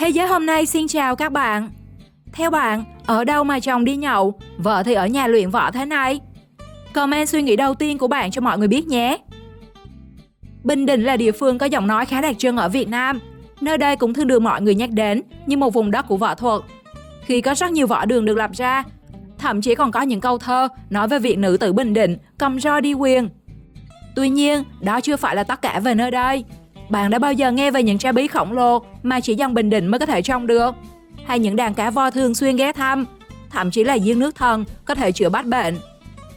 Thế giới hôm nay xin chào các bạn. Theo bạn, ở đâu mà chồng đi nhậu, vợ thì ở nhà luyện võ thế này? Comment suy nghĩ đầu tiên của bạn cho mọi người biết nhé. Bình Định là địa phương có giọng nói khá đặc trưng ở Việt Nam. Nơi đây cũng thường được mọi người nhắc đến như một vùng đất của võ thuật. Khi có rất nhiều võ đường được lập ra, thậm chí còn có những câu thơ nói về việc nữ tử Bình Định cầm roi đi quyền. Tuy nhiên, đó chưa phải là tất cả về nơi đây. Bạn đã bao giờ nghe về những trái bí khổng lồ mà chỉ dân Bình Định mới có thể trông được? Hay những đàn cá voi thường xuyên ghé thăm? Thậm chí là giếng nước thần có thể chữa bách bệnh.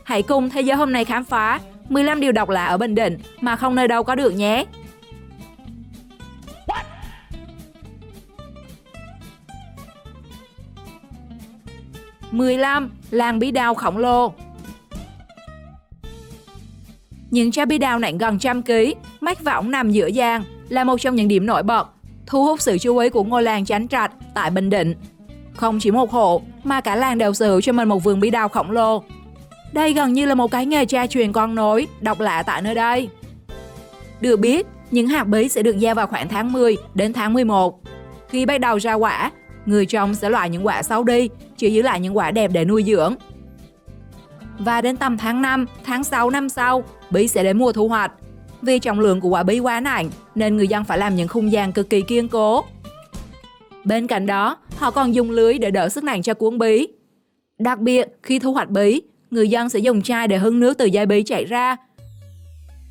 Hãy cùng Thế giới hôm nay khám phá 15 điều độc lạ ở Bình Định mà không nơi đâu có được nhé. What? 15. Làng bí đao khổng lồ. Những trái bí đao nặng gần 100 kg, mách võng nằm giữa giang là một trong những điểm nổi bật, thu hút sự chú ý của ngôi làng Chánh Trạch tại Bình Định. Không chỉ một hộ, mà cả làng đều sở hữu cho mình một vườn bí đao khổng lồ. Đây gần như là một cái nghề cha truyền con nối, độc lạ tại nơi đây. Được biết, những hạt bí sẽ được gieo vào khoảng tháng 10 đến tháng 11. Khi bắt đầu ra quả, người trồng sẽ loại những quả xấu đi, chỉ giữ lại những quả đẹp để nuôi dưỡng. Và đến tầm tháng 5, tháng 6 năm sau, bí sẽ đến mùa thu hoạch. Vì trọng lượng của quả bí quá nặng, nên người dân phải làm những khung giàn cực kỳ kiên cố. Bên cạnh đó, họ còn dùng lưới để đỡ sức nặng cho cuống bí. Đặc biệt, khi thu hoạch bí, người dân sẽ dùng chai để hứng nước từ dây bí chảy ra.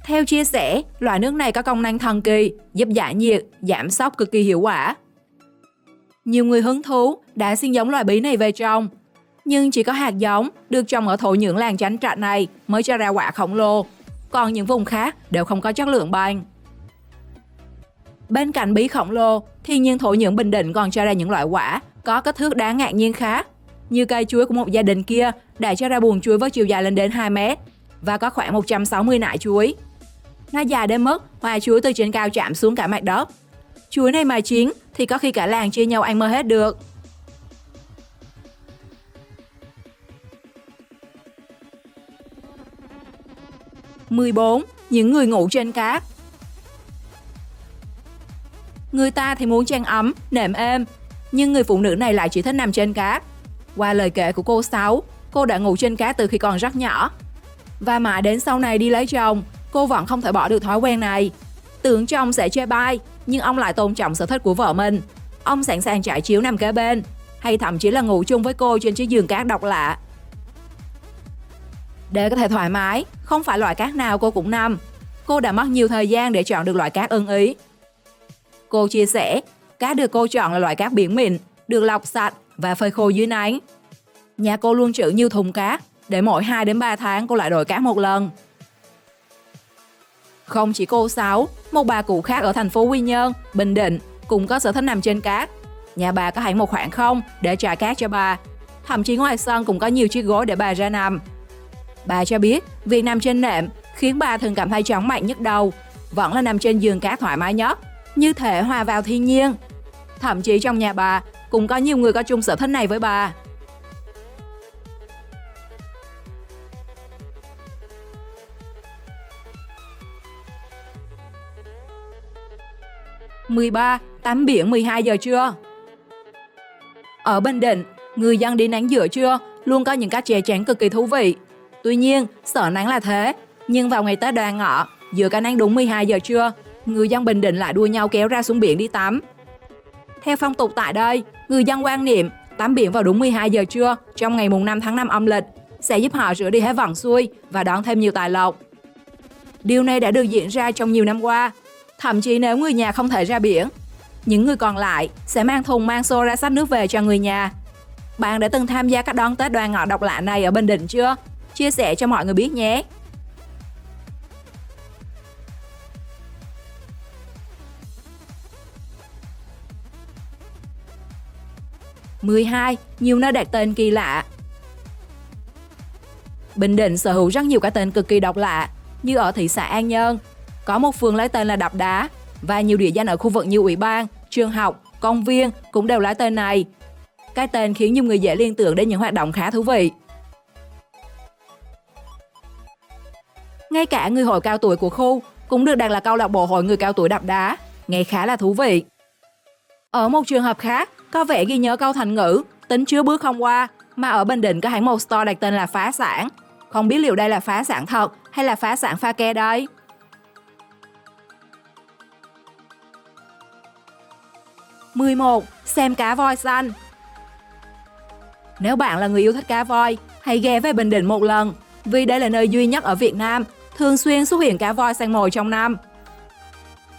Theo chia sẻ, loại nước này có công năng thần kỳ, giúp giải nhiệt, giảm sốc cực kỳ hiệu quả. Nhiều người hứng thú đã xin giống loài bí này về trồng, nhưng chỉ có hạt giống được trồng ở thổ nhưỡng làng Chánh Trạch này mới cho ra quả khổng lồ, còn những vùng khác đều không có chất lượng bằng. Bên cạnh bí khổng lồ, thiên nhiên thổ nhưỡng Bình Định còn cho ra những loại quả có kích thước đáng ngạc nhiên khác, như cây chuối của một gia đình kia đã cho ra buồng chuối với chiều dài lên đến 2 mét và có khoảng 160 nải chuối. Nó dài đến mức hoa chuối từ trên cao chạm xuống cả mặt đất. Chuối này mà chín thì có khi cả làng chia nhau ăn mơ hết được. (14) Những người ngủ trên cát. Người ta thì muốn chăn ấm, nệm êm, nhưng người phụ nữ này lại chỉ thích nằm trên cát. Qua lời kể của cô Sáu, cô đã ngủ trên cát từ khi còn rất nhỏ. Và mãi đến sau này đi lấy chồng, cô vẫn không thể bỏ được thói quen này. Tưởng chồng sẽ chê bai, nhưng ông lại tôn trọng sở thích của vợ mình. Ông sẵn sàng trải chiếu nằm kế bên, hay thậm chí là ngủ chung với cô trên chiếc giường cát độc lạ. Để có thể thoải mái, không phải loại cát nào cô cũng nằm. Cô đã mất nhiều thời gian để chọn được loại cát ưng ý. Cô chia sẻ, cát được cô chọn là loại cát biển mịn, được lọc sạch và phơi khô dưới nắng. Nhà cô luôn trữ nhiều thùng cát, để mỗi 2 đến 3 tháng cô lại đổi cát một lần. Không chỉ cô Sáu, một bà cụ khác ở thành phố Quy Nhơn, Bình Định cũng có sở thích nằm trên cát. Nhà bà có hẳn một khoảng không để trải cát cho bà. Thậm chí ngoài sân cũng có nhiều chiếc gối để bà ra nằm. Bà cho biết, việc nằm trên nệm khiến bà thường cảm thấy chóng mặt nhức đầu, vẫn là nằm trên giường cát thoải mái nhất, như thể hòa vào thiên nhiên. Thậm chí trong nhà bà cũng có nhiều người có chung sở thích này với bà. (13) Tắm biển 12 giờ trưa. Ở Bình Định, người dân đi nắng giữa trưa luôn có những cách che chắn cực kỳ thú vị. Tuy nhiên, sợ nắng là thế, nhưng vào ngày Tết Đoan Ngọ, giữa cái nắng đúng 12 giờ trưa, người dân Bình Định lại đua nhau kéo ra xuống biển đi tắm. Theo phong tục tại đây, người dân quan niệm tắm biển vào đúng 12 giờ trưa trong ngày mùng 5 tháng 5 âm lịch sẽ giúp họ rửa đi hết vận xui và đón thêm nhiều tài lộc. Điều này đã được diễn ra trong nhiều năm qua. Thậm chí nếu người nhà không thể ra biển, những người còn lại sẽ mang thùng mang xô ra xách nước về cho người nhà. Bạn đã từng tham gia các đón Tết Đoan Ngọ độc lạ này ở Bình Định chưa? Chia sẻ cho mọi người biết nhé! (12) Nhiều nơi đặt tên kỳ lạ. Bình Định sở hữu rất nhiều cái tên cực kỳ độc lạ, như ở thị xã An Nhơn, có một phường lấy tên là Đập Đá, và nhiều địa danh ở khu vực như ủy ban, trường học, công viên cũng đều lấy tên này. Cái tên khiến nhiều người dễ liên tưởng đến những hoạt động khá thú vị. Ngay cả người hội cao tuổi của khu cũng được đặt là câu lạc bộ hội người cao tuổi Đập Đá, nghe khá là thú vị. Ở một trường hợp khác, có vẻ ghi nhớ câu thành ngữ tính chưa bước không qua, mà ở Bình Định có hãng Một Store đặt tên là Phá Sản. Không biết liệu đây là phá sản thật hay là phá sản pha ke đây? 11. Xem cá voi xanh. Nếu bạn là người yêu thích cá voi, hãy ghé về Bình Định một lần, vì đây là nơi duy nhất ở Việt Nam thường xuyên xuất hiện cá voi săn mồi trong năm.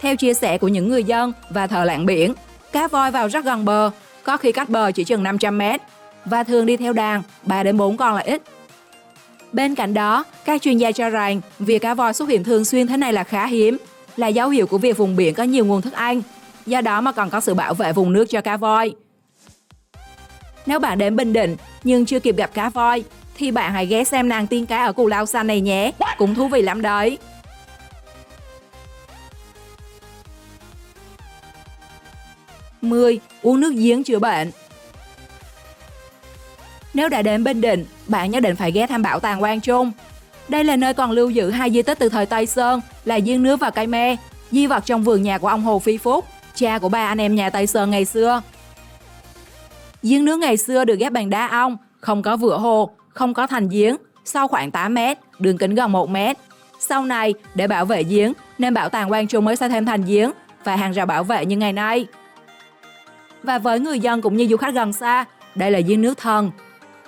Theo chia sẻ của những người dân và thợ lặn biển, cá voi vào rất gần bờ, có khi cách bờ chỉ chừng 500 mét, và thường đi theo đàn 3 đến 4 con là ít. Bên cạnh đó, các chuyên gia cho rằng việc cá voi xuất hiện thường xuyên thế này là khá hiếm, là dấu hiệu của việc vùng biển có nhiều nguồn thức ăn, do đó mà còn có sự bảo vệ vùng nước cho cá voi. Nếu bạn đến Bình Định nhưng chưa kịp gặp cá voi, thì bạn hãy ghé xem nàng tiên cá ở Cù Lao Xanh này nhé, cũng thú vị lắm đấy. 10. Uống nước giếng chữa bệnh. Nếu đã đến Bình Định, bạn nhất định phải ghé thăm bảo tàng Quang Trung. Đây là nơi còn lưu giữ 2 di tích từ thời Tây Sơn là giếng nước và cây me, di vật trong vườn nhà của ông Hồ Phi Phúc, cha của 3 anh em nhà Tây Sơn ngày xưa. Giếng nước ngày xưa được ghép bằng đá ong, không có vữa hồ, không có thành giếng, sâu khoảng 8 mét, đường kính gần 1 mét. Sau này, để bảo vệ giếng, nên bảo tàng Quang Trung mới xây thêm thành giếng và hàng rào bảo vệ như ngày nay. Và với người dân cũng như du khách gần xa, đây là giếng nước thần.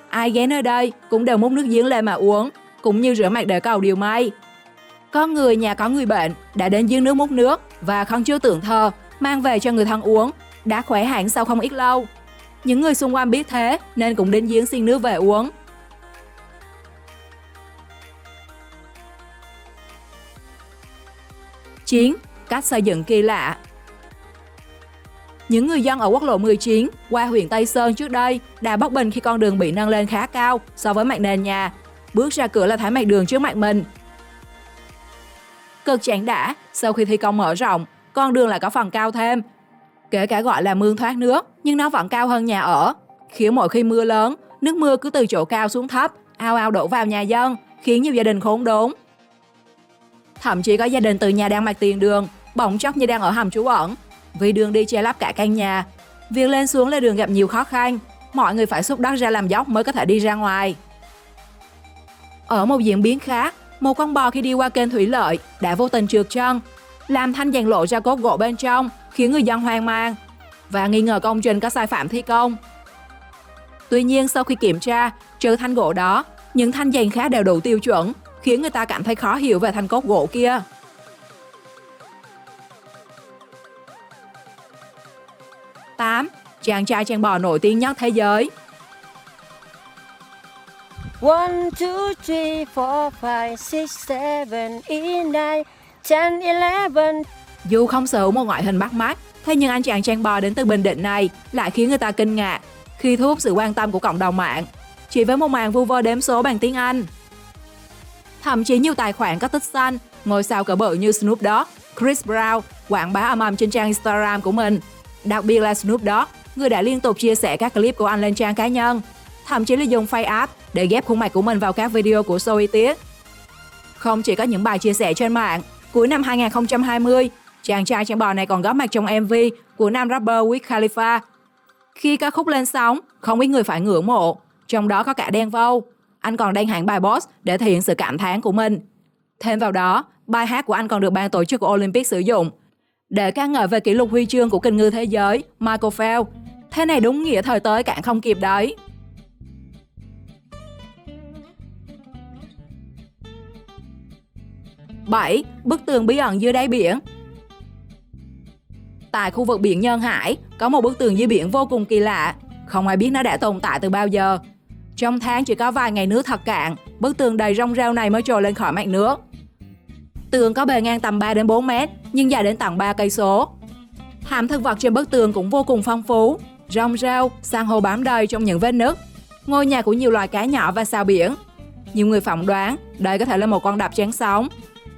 Ai ghé nơi đây cũng đều múc nước giếng lên mà uống, cũng như rửa mặt để cầu điều may. Có người nhà có người bệnh đã đến giếng nước múc nước và khấn trước tượng thờ, mang về cho người thân uống, đã khỏe hẳn sau không ít lâu. Những người xung quanh biết thế nên cũng đến giếng xin nước về uống. 9. Cách xây dựng kỳ lạ. Những người dân ở quốc lộ 19 qua huyện Tây Sơn trước đây đã bấp bênh khi con đường bị nâng lên khá cao so với mặt nền nhà. Bước ra cửa là thấy mặt đường trước mặt mình. Cực chẳng đã, sau khi thi công mở rộng, con đường lại có phần cao thêm. Kể cả gọi là mương thoát nước, nhưng nó vẫn cao hơn nhà ở, khiến mỗi khi mưa lớn, nước mưa cứ từ chỗ cao xuống thấp, ao ao đổ vào nhà dân, khiến nhiều gia đình khốn đốn. Thậm chí có gia đình từ nhà đang mặt tiền đường, bỗng chốc như đang ở hầm trú ẩn, vì đường đi che lấp cả căn nhà. Việc lên xuống lề đường gặp nhiều khó khăn, mọi người phải xúc đất ra làm dốc mới có thể đi ra ngoài. Ở một diễn biến khác, một con bò khi đi qua kênh thủy lợi đã vô tình trượt chân, làm thanh dàn lộ ra cốt gỗ bên trong, khiến người dân hoang mang và nghi ngờ công trình có sai phạm thi công. Tuy nhiên sau khi kiểm tra, trừ thanh gỗ đó, những thanh dàn khác đều đủ tiêu chuẩn, khiến người ta cảm thấy khó hiểu về thanh cốt gỗ kia. 8. Chàng trai chàng bò nổi tiếng nhất thế giới. 1, 2, 3, 4, 5, 6, 7, 8, 9, 10, 11. Dù không sở hữu một ngoại hình bắt mắt, thế nhưng anh chàng trang bò đến từ Bình Định này lại khiến người ta kinh ngạc khi thu hút sự quan tâm của cộng đồng mạng, chỉ với một màn vu vơ đếm số bằng tiếng Anh. Thậm chí nhiều tài khoản có tích xanh, ngôi sao cỡ bự như Snoop Dogg, Chris Brown quảng bá ầm ầm trên trang Instagram của mình. Đặc biệt là Snoop Dogg, người đã liên tục chia sẻ các clip của anh lên trang cá nhân, thậm chí là dùng Face App để ghép khuôn mặt của mình vào các video của show y tiết. Không chỉ có những bài chia sẻ trên mạng, cuối năm 2020, chàng trai trang bò này còn góp mặt trong MV của nam rapper Wiz Khalifa. Khi ca khúc lên sóng, không ít người phải ngưỡng mộ, trong đó có cả Đen Vâu. Anh còn đăng hẳn bài Boss để thể hiện sự cảm thán của mình. Thêm vào đó, bài hát của anh còn được ban tổ chức của Olympic sử dụng để ca ngợi về kỷ lục huy chương của kình ngư thế giới Michael Phelps. Thế này đúng nghĩa thời tới cạn không kịp đấy. Bảy. Bức tường bí ẩn dưới đáy biển. Tại khu vực biển Nhơn Hải, có một bức tường dưới biển vô cùng kỳ lạ, không ai biết nó đã tồn tại từ bao giờ. Trong tháng chỉ có vài ngày nước thật cạn, bức tường đầy rong rêu này mới trồi lên khỏi mặt nước. Tường có bề ngang tầm 3 đến 4 mét, nhưng dài đến tận 3 cây số. Hàm thực vật trên bức tường cũng vô cùng phong phú, rong rêu, san hô bám đầy trong những vết nứt, ngôi nhà của nhiều loài cá nhỏ và sao biển. Nhiều người phỏng đoán đây có thể là một con đập chắn sóng,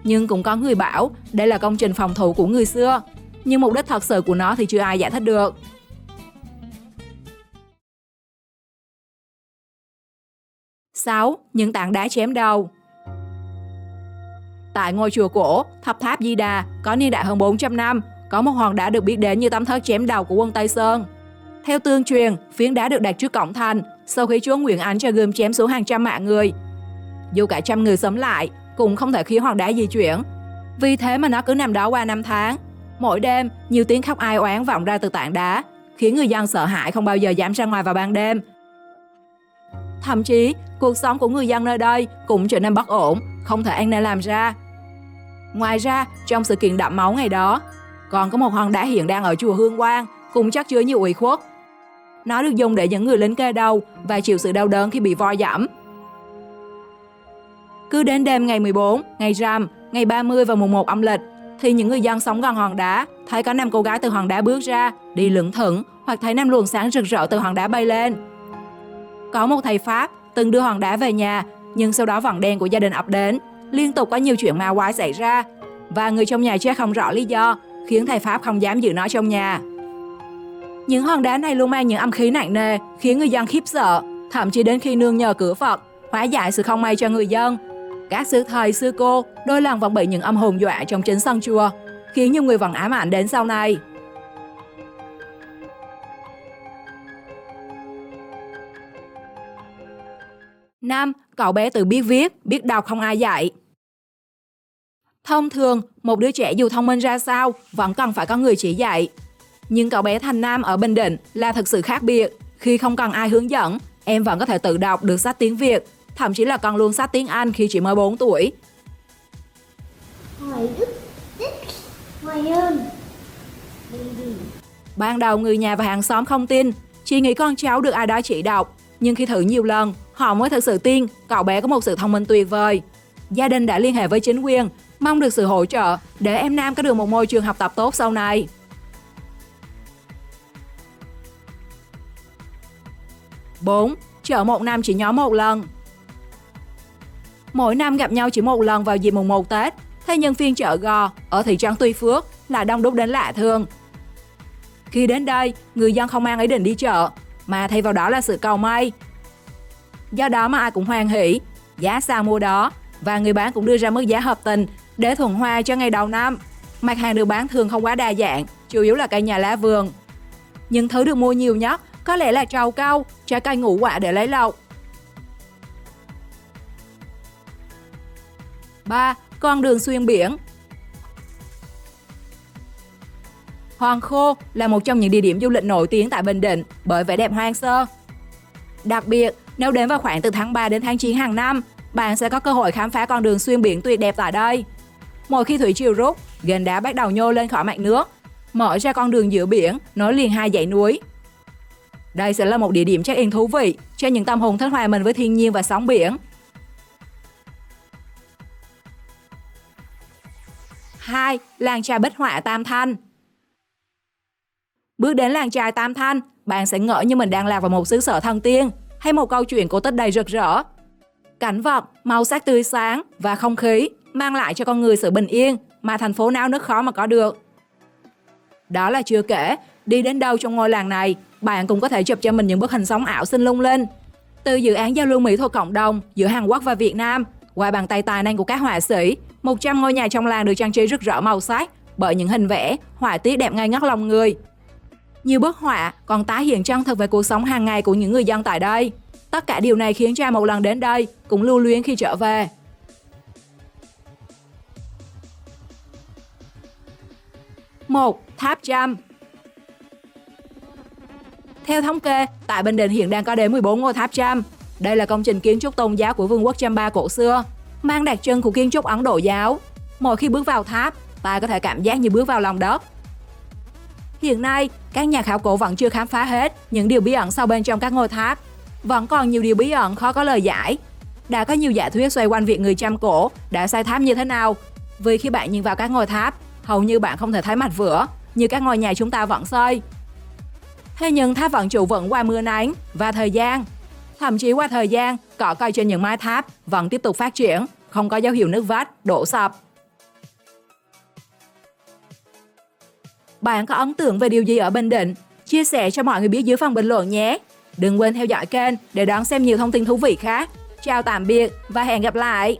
nhưng cũng có người bảo đây là công trình phòng thủ của người xưa, nhưng mục đích thật sự của nó thì chưa ai giải thích được. 6. Những tảng đá chém đầu. Tại ngôi chùa cổ Tháp Tháp Di Đà có niên đại hơn 400 năm, có một hòn đá được biết đến như tấm thớt chém đầu của quân Tây Sơn. Theo tương truyền, phiến đá được đặt trước cổng thành sau khi Chúa nguyện ánh cho gươm chém xuống hàng trăm mạng người. Dù cả trăm người xúm lại, cũng không thể khiến hòn đá di chuyển. Vì thế mà nó cứ nằm đó qua năm tháng. Mỗi đêm, nhiều tiếng khóc ai oán vọng ra từ tảng đá, khiến người dân sợ hãi không bao giờ dám ra ngoài vào ban đêm. Thậm chí, cuộc sống của người dân nơi đây cũng trở nên bất ổn, không thể ăn nên làm ra. Ngoài ra, trong sự kiện đẫm máu ngày đó, còn có một hòn đá hiện đang ở chùa Hương Quang, cũng chất chứa nhiều ủy khuất. Nó được dùng để những người lính kê đầu và chịu sự đau đớn khi bị voi giẫm. Cứ đến đêm ngày 14, ngày rằm, ngày 30 và mùng 1 âm lịch, thì những người dân sống gần hòn đá thấy có 5 cô gái từ hòn đá bước ra, đi lững thững, hoặc thấy 5 luồng sáng rực rỡ từ hòn đá bay lên. Có một thầy Pháp từng đưa hòn đá về nhà, nhưng sau đó vòng đen của gia đình ập đến, liên tục có nhiều chuyện ma quái xảy ra, và người trong nhà chết không rõ lý do, khiến thầy Pháp không dám giữ nó trong nhà. Những hòn đá này luôn mang những âm khí nặng nề, khiến người dân khiếp sợ, thậm chí đến khi nương nhờ cửa Phật, hóa giải sự không may cho người dân. Các sư thầy, sư cô đôi lần vẫn bị những âm hồn dọa trong chính sân chùa, khiến nhiều người vẫn ám ảnh đến sau này. Năm, cậu bé tự biết viết, biết đọc không ai dạy. Thông thường, một đứa trẻ dù thông minh ra sao vẫn cần phải có người chỉ dạy. Nhưng cậu bé Thành Nam ở Bình Định là thực sự khác biệt. Khi không cần ai hướng dẫn, em vẫn có thể tự đọc được sách tiếng Việt, thậm chí là còn luôn sách tiếng Anh khi chỉ mới 4 tuổi. Ban đầu người nhà và hàng xóm không tin, chỉ nghĩ con cháu được ai đó chỉ đọc. Nhưng khi thử nhiều lần, họ mới thực sự tin cậu bé có một sự thông minh tuyệt vời. Gia đình đã liên hệ với chính quyền, mong được sự hỗ trợ để em Nam có được một môi trường học tập tốt sau này. 4. Chợ một năm chỉ nhóm một lần. Mỗi năm gặp nhau chỉ một lần vào dịp mùng 1 Tết, thế nhưng phiên chợ Gò ở thị trấn Tuy Phước lại đông đúc đến lạ thường. Khi đến đây, người dân không mang ý định đi chợ, mà thay vào đó là sự cầu may. Do đó mà ai cũng hoan hỉ, giá sao mua đó, và người bán cũng đưa ra mức giá hợp tình để thuận hòa cho ngày đầu năm. Mặt hàng được bán thường không quá đa dạng, chủ yếu là cây nhà lá vườn. Nhưng thứ được mua nhiều nhất có lẽ là trầu cau, trái cây ngũ quả để lấy lộc. 3. Con đường xuyên biển. Hòn Khô là một trong những địa điểm du lịch nổi tiếng tại Bình Định bởi vẻ đẹp hoang sơ. Đặc biệt, nếu đến vào khoảng từ tháng 3 đến tháng 9 hàng năm, bạn sẽ có cơ hội khám phá con đường xuyên biển tuyệt đẹp tại đây. Mỗi khi thủy triều rút, ghềnh đá bắt đầu nhô lên khỏi mặt nước, mở ra con đường giữa biển nối liền hai dãy núi. Đây sẽ là một địa điểm check-in thú vị cho những tâm hồn thích hòa mình với thiên nhiên và sóng biển. 2. Làng trài bích họa Tam Thanh. Bước đến làng trài Tam Thanh, bạn sẽ ngỡ như mình đang lạc vào một xứ sở thần tiên hay một câu chuyện cổ tích đầy rực rỡ. Cảnh vật, màu sắc tươi sáng và không khí mang lại cho con người sự bình yên mà thành phố náo nức khó mà có được. Đó là chưa kể, đi đến đâu trong ngôi làng này, bạn cũng có thể chụp cho mình những bức hình sống ảo xinh lung linh. Từ dự án giao lưu mỹ thuật cộng đồng giữa Hàn Quốc và Việt Nam, qua bàn tay tài năng của các họa sĩ, 100 ngôi nhà trong làng được trang trí rực rỡ màu sắc bởi những hình vẽ, họa tiết đẹp ngây ngất lòng người. Nhiều bức họa còn tái hiện chân thực về cuộc sống hàng ngày của những người dân tại đây. Tất cả điều này khiến cho một lần đến đây cũng lưu luyến khi trở về. 1. Tháp Chăm. Theo thống kê, tại Bình Định hiện đang có đến 14 ngôi tháp Chăm. Đây là công trình kiến trúc tôn giáo của Vương quốc Champa cổ xưa, mang đặc trưng của kiến trúc Ấn Độ giáo. Mỗi khi bước vào tháp, ta có thể cảm giác như bước vào lòng đất. Hiện nay, các nhà khảo cổ vẫn chưa khám phá hết những điều bí ẩn sau bên trong các ngôi tháp. Vẫn còn nhiều điều bí ẩn khó có lời giải. Đã có nhiều giả thuyết xoay quanh việc người Chăm cổ đã xây tháp như thế nào. Vì khi bạn nhìn vào các ngôi tháp, hầu như bạn không thể thấy mặt vữa như các ngôi nhà chúng ta vẫn xây. Thế nhưng tháp vẫn trụ vững qua mưa nắng và thời gian. Thậm chí qua thời gian, cỏ cây trên những mái tháp vẫn tiếp tục phát triển, không có dấu hiệu nứt vách, đổ sập. Bạn có ấn tượng về điều gì ở Bình Định? Chia sẻ cho mọi người biết dưới phần bình luận nhé! Đừng quên theo dõi kênh để đón xem nhiều thông tin thú vị khác. Chào tạm biệt và hẹn gặp lại!